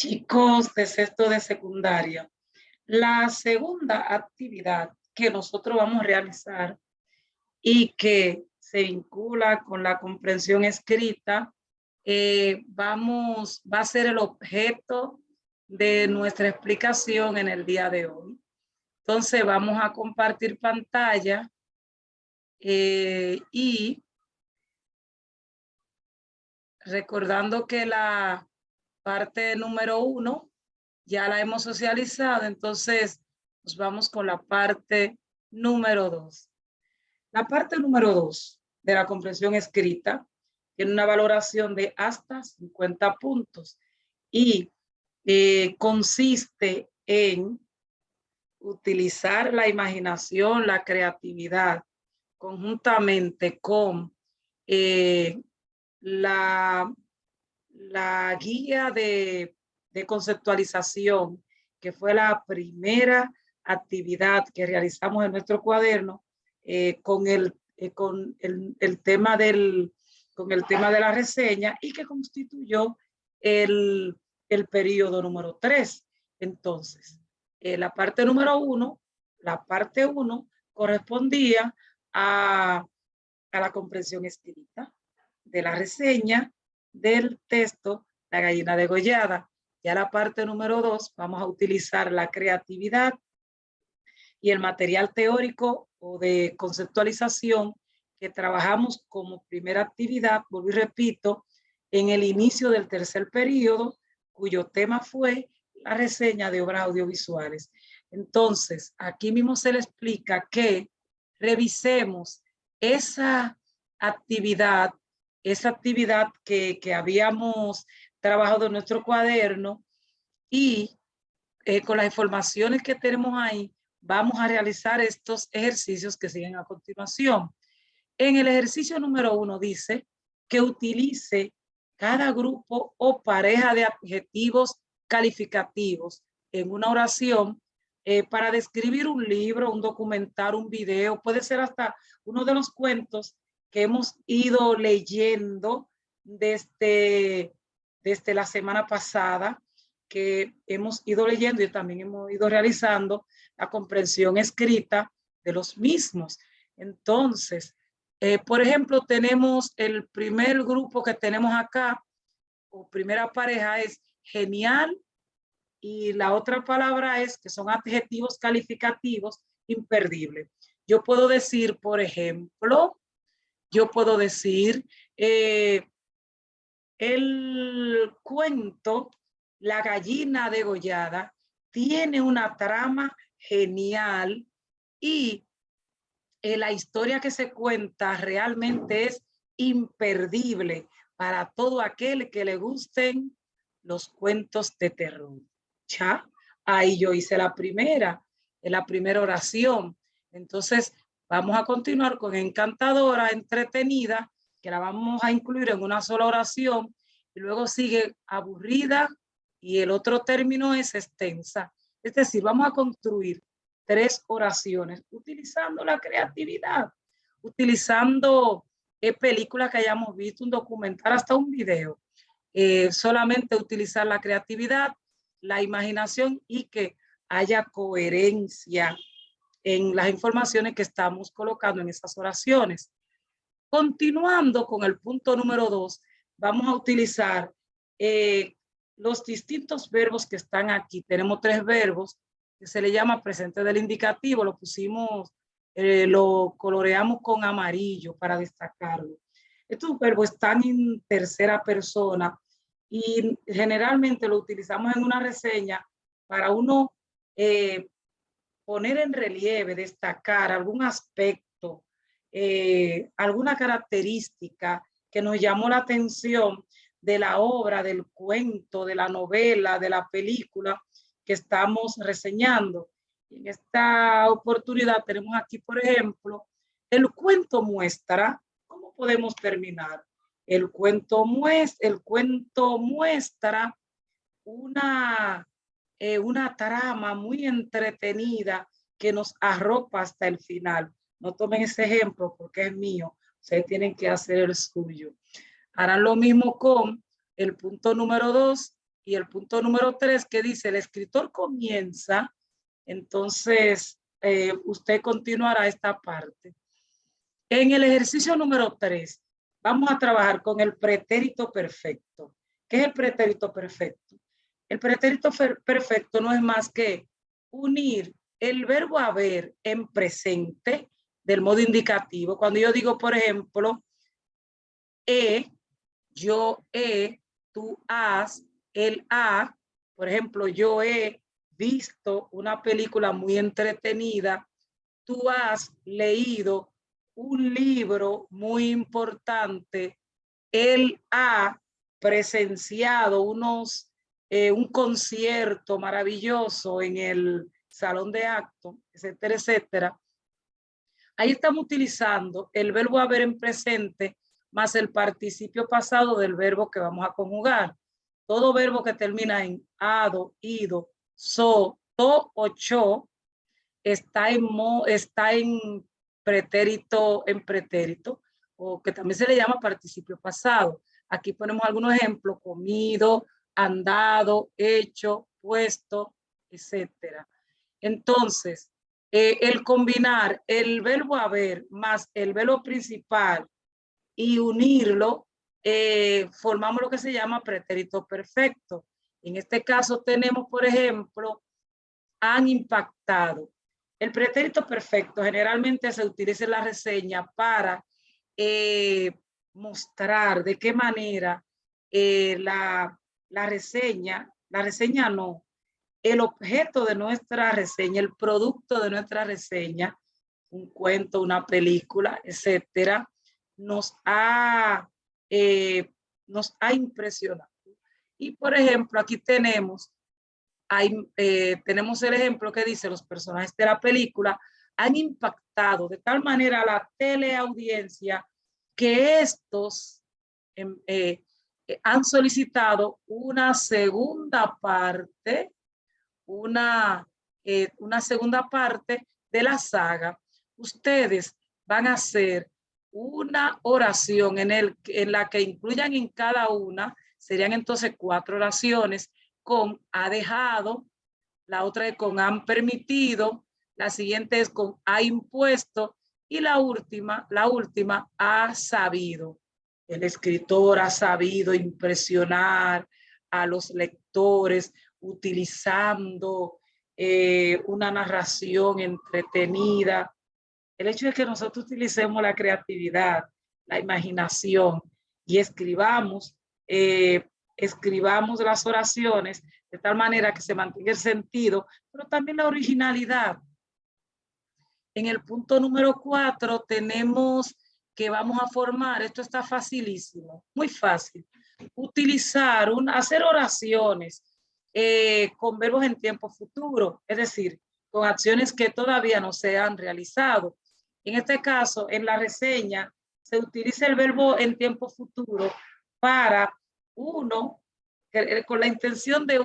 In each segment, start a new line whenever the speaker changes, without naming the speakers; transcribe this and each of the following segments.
Chicos de sexto de secundaria, la segunda actividad que nosotros vamos a realizar y que se vincula con la comprensión escrita, va a ser el objeto de nuestra explicación en el día de hoy. Entonces vamos a compartir pantalla y recordando que la parte número 1 ya la hemos socializado, entonces nos vamos con la parte número 2. La parte número 2 de la comprensión escrita tiene una valoración de hasta 50 puntos y consiste en utilizar la imaginación, la creatividad, conjuntamente con la guía de conceptualización, que fue la primera actividad que realizamos en nuestro cuaderno con el tema de la reseña y que constituyó el periodo número 3. Entonces, la parte número 1, la parte 1 correspondía a la comprensión escrita de la reseña del texto La gallina degollada. Ya la parte número 2 vamos a utilizar la creatividad y el material teórico o de conceptualización que trabajamos como primera actividad, vuelvo y repito, en el inicio del tercer periodo, cuyo tema fue la reseña de obras audiovisuales. Entonces, aquí mismo se le explica que revisemos esa actividad que habíamos trabajado en nuestro cuaderno y con las informaciones que tenemos ahí, vamos a realizar estos ejercicios que siguen a continuación. En el ejercicio número 1 dice que utilice cada grupo o pareja de adjetivos calificativos en una oración para describir un libro, un documental, un video, puede ser hasta uno de los cuentos que hemos ido leyendo desde la semana pasada, que hemos ido leyendo y también hemos ido realizando la comprensión escrita de los mismos. Entonces, por ejemplo, tenemos el primer grupo que tenemos acá, o primera pareja es genial, y la otra palabra es que son adjetivos calificativos imperdibles. Yo puedo decir, por ejemplo, el cuento La gallina degollada tiene una trama genial y la historia que se cuenta realmente es imperdible para todo aquel que le gusten los cuentos de terror. ¿Ya? Ahí yo hice la primera oración. Entonces, vamos a continuar con encantadora, entretenida, que la vamos a incluir en una sola oración, y luego sigue aburrida, y el otro término es extensa. Es decir, vamos a construir 3 oraciones utilizando la creatividad, utilizando películas que hayamos visto, un documental, hasta un video. Solamente utilizar la creatividad, la imaginación y que haya coherencia en las informaciones que estamos colocando en esas oraciones. Continuando con el punto número 2, vamos a utilizar los distintos verbos que están aquí. Tenemos 3 verbos que se le llama presente del indicativo, lo pusimos, lo coloreamos con amarillo para destacarlo. Estos verbos están en tercera persona y generalmente lo utilizamos en una reseña para uno poner en relieve, destacar algún aspecto, alguna característica que nos llamó la atención de la obra, del cuento, de la novela, de la película que estamos reseñando. En esta oportunidad tenemos aquí, por ejemplo, el cuento muestra. ¿Cómo podemos terminar? El cuento muestra una trama muy entretenida que nos arropa hasta el final. No tomen ese ejemplo porque es mío. Ustedes tienen que hacer el suyo. Harán lo mismo con el punto número 2. Y el punto número 3 que dice, el escritor comienza, entonces usted continuará esta parte. En el ejercicio número 3, vamos a trabajar con el pretérito perfecto. ¿Qué es el pretérito perfecto? El pretérito perfecto no es más que unir el verbo haber en presente del modo indicativo. Cuando yo digo, por ejemplo, yo he, tú has, él ha, por ejemplo, yo he visto una película muy entretenida, tú has leído un libro muy importante, él ha presenciado un concierto maravilloso en el salón de acto, etcétera, etcétera. Ahí estamos utilizando el verbo haber en presente más el participio pasado del verbo que vamos a conjugar. Todo verbo que termina en ado, ido, so, to o cho está en pretérito, o que también se le llama participio pasado. Aquí ponemos algunos ejemplos: comido, andado, hecho, puesto, etcétera. Entonces, el combinar el verbo haber más el verbo principal y unirlo, formamos lo que se llama pretérito perfecto. En este caso tenemos, por ejemplo, han impactado. El pretérito perfecto generalmente se utiliza en la reseña para mostrar de qué manera la reseña no, el objeto de nuestra reseña, el producto de nuestra reseña, un cuento, una película, etcétera, nos ha impresionado. Y por ejemplo, aquí tenemos el ejemplo que dice: los personajes de la película han impactado de tal manera a la teleaudiencia que estos han solicitado una segunda parte, una segunda parte de la saga. Ustedes van a hacer una oración en la que incluyan en cada una, serían entonces 4 oraciones, con ha dejado, la otra es con han permitido, la siguiente es con ha impuesto y la última ha sabido. El escritor ha sabido impresionar a los lectores utilizando una narración entretenida. El hecho de que nosotros utilicemos la creatividad, la imaginación y escribamos las oraciones de tal manera que se mantenga el sentido, pero también la originalidad. En el punto número 4 tenemos que vamos a formar, esto está facilísimo, muy fácil, hacer oraciones con verbos en tiempo futuro, es decir, con acciones que todavía no se han realizado. En este caso, en la reseña, se utiliza el verbo en tiempo futuro para con la intención de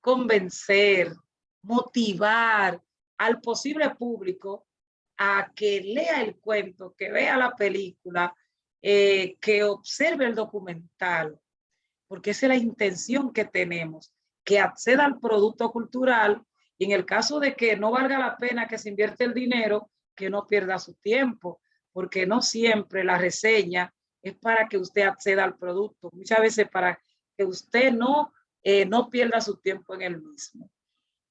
convencer, motivar al posible público a que lea el cuento, que vea la película, que observe el documental, porque esa es la intención que tenemos, que acceda al producto cultural, y en el caso de que no valga la pena que se invierte el dinero, que no pierda su tiempo, porque no siempre la reseña es para que usted acceda al producto, muchas veces para que usted no pierda su tiempo en el mismo.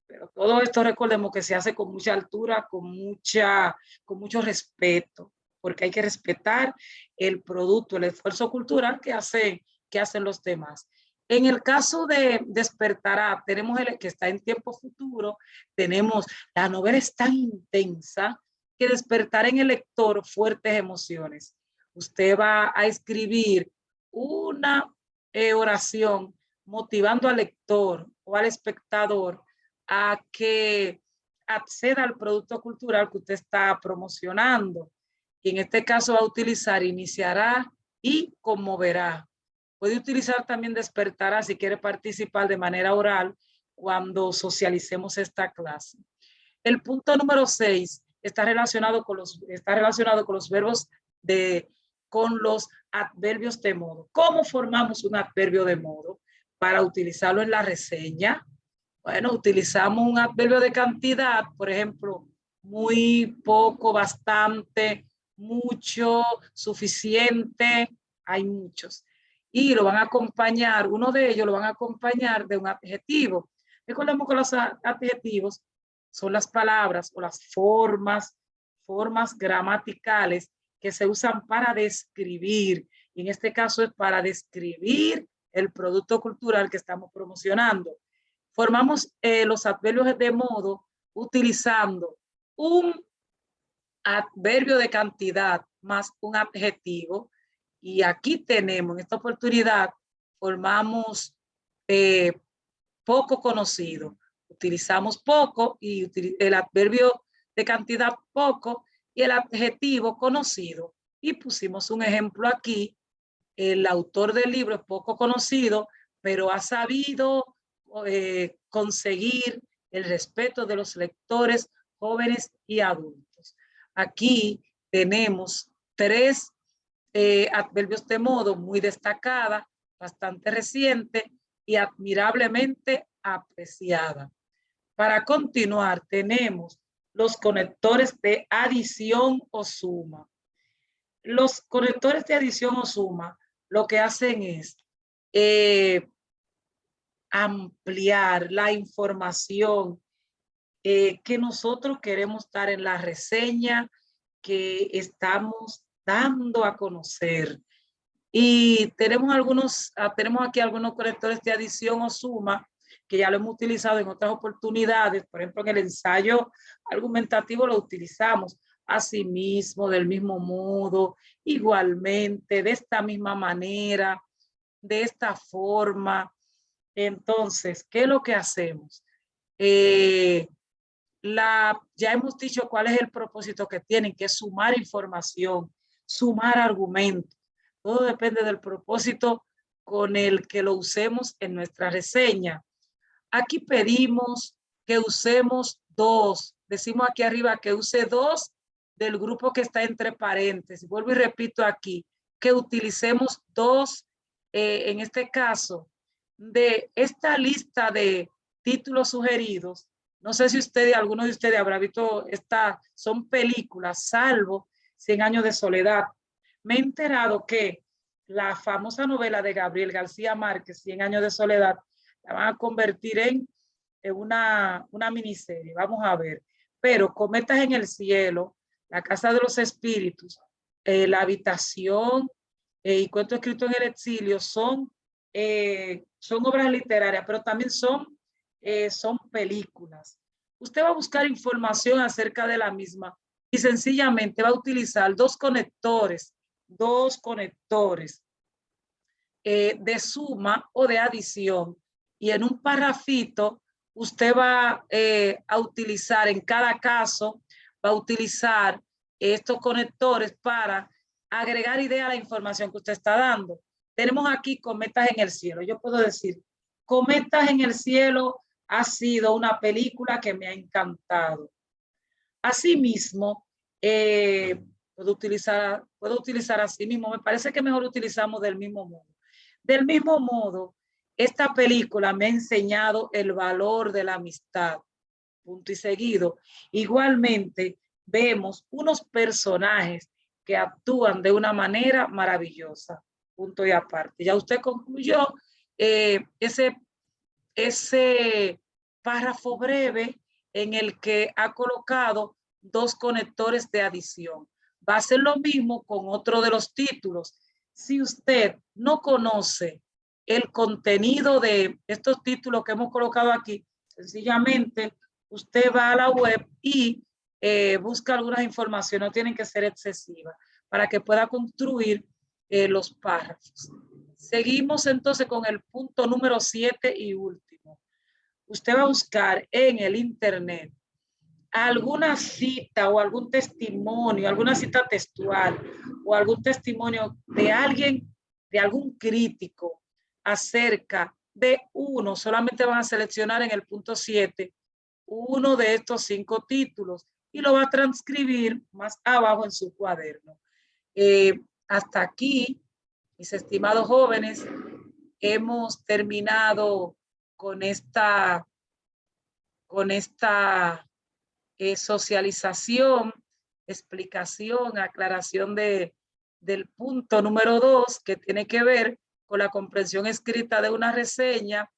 Pero todo esto recordemos que se hace con mucha altura, con mucho respeto, porque hay que respetar el producto, el esfuerzo cultural que hacen los demás. En el caso de Despertará, tenemos el que está en tiempo futuro, la novela es tan intensa que despertará en el lector fuertes emociones. Usted va a escribir una oración motivando al lector o al espectador a que acceda al producto cultural que usted está promocionando. Y en este caso va a utilizar iniciará y conmoverá. Puede utilizar también despertará si quiere participar de manera oral cuando socialicemos esta clase. El punto número 6 está relacionado con los verbos con los adverbios de modo. ¿Cómo formamos un adverbio de modo? para utilizarlo en la reseña. Bueno, utilizamos un adverbio de cantidad, por ejemplo, muy, poco, bastante, mucho, suficiente, hay muchos. Y lo van a acompañar, uno de ellos lo van a acompañar de un adjetivo. Recordemos que los adjetivos son las palabras o las formas gramaticales que se usan para describir. Y en este caso es para describir el producto cultural que estamos promocionando. Formamos los adverbios de modo utilizando un adverbio de cantidad más un adjetivo. Y aquí tenemos, en esta oportunidad, formamos poco conocido. Utilizamos poco y el adverbio de cantidad poco y el adjetivo conocido. Y pusimos un ejemplo aquí. El autor del libro es poco conocido, pero ha sabido conseguir el respeto de los lectores jóvenes y adultos. Aquí tenemos tres adverbios de modo muy destacada, bastante reciente y admirablemente apreciada. Para continuar, tenemos los conectores de adición o suma. Los conectores de adición o suma lo que hacen es ampliar la información que nosotros queremos dar en la reseña que estamos dando a conocer. Y tenemos aquí algunos conectores de adición o suma que ya lo hemos utilizado en otras oportunidades. Por ejemplo, en el ensayo argumentativo lo utilizamos. Asimismo, del mismo modo, igualmente, de esta misma manera, de esta forma. Entonces, ¿qué es lo que hacemos? Ya hemos dicho cuál es el propósito que tienen, que es sumar información, sumar argumentos. Todo depende del propósito con el que lo usemos en nuestra reseña. Aquí pedimos que usemos dos. Decimos aquí arriba que use dos del grupo que está entre paréntesis. Vuelvo y repito aquí, que utilicemos dos, en este caso, de esta lista de títulos sugeridos. No sé si alguno de ustedes habrá visto son películas, salvo 100 años de soledad. Me he enterado que la famosa novela de Gabriel García Márquez, 100 años de soledad, la van a convertir en una miniserie. Vamos a ver. Pero Cometas en el cielo, La casa de los espíritus, La habitación y Cuento escrito en el exilio son obras literarias, pero también son películas. Usted va a buscar información acerca de la misma y sencillamente va a utilizar dos conectores de suma o de adición, y en un parrafito usted va a utilizar, en cada caso, va a utilizar estos conectores para agregar idea a la información que usted está dando. Tenemos aquí Cometas en el cielo. Yo puedo decir, Cometas en el cielo ha sido una película que me ha encantado. Asimismo, puedo utilizar así mismo. Me parece que mejor utilizamos del mismo modo. Del mismo modo, esta película me ha enseñado el valor de la amistad. Punto y seguido. Igualmente, vemos unos personajes que actúan de una manera maravillosa. Punto y aparte. Ya usted concluyó ese párrafo breve en el que ha colocado dos conectores de adición. Va a ser lo mismo con otro de los títulos. Si usted no conoce el contenido de estos títulos que hemos colocado aquí, sencillamente usted va a la web y busca algunas informaciones, no tienen que ser excesivas, para que pueda construir los párrafos. Seguimos entonces con el punto número 7 y último. Usted va a buscar en el internet alguna cita o algún testimonio, alguna cita textual o algún testimonio de alguien, de algún crítico acerca de uno. Solamente van a seleccionar en el punto 7 uno de estos 5 títulos y lo va a transcribir más abajo en su cuaderno. Hasta aquí, mis estimados jóvenes, hemos terminado con esta socialización, explicación, aclaración del punto número 2, que tiene que ver con la comprensión escrita de una reseña,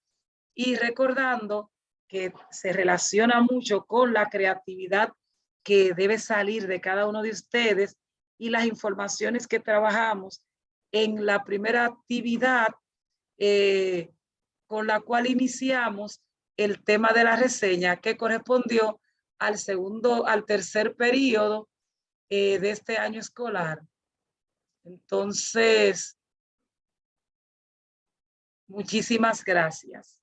y recordando que se relaciona mucho con la creatividad que debe salir de cada uno de ustedes y las informaciones que trabajamos en la primera actividad con la cual iniciamos el tema de la reseña, que correspondió al tercer periodo de este año escolar. Entonces, muchísimas gracias.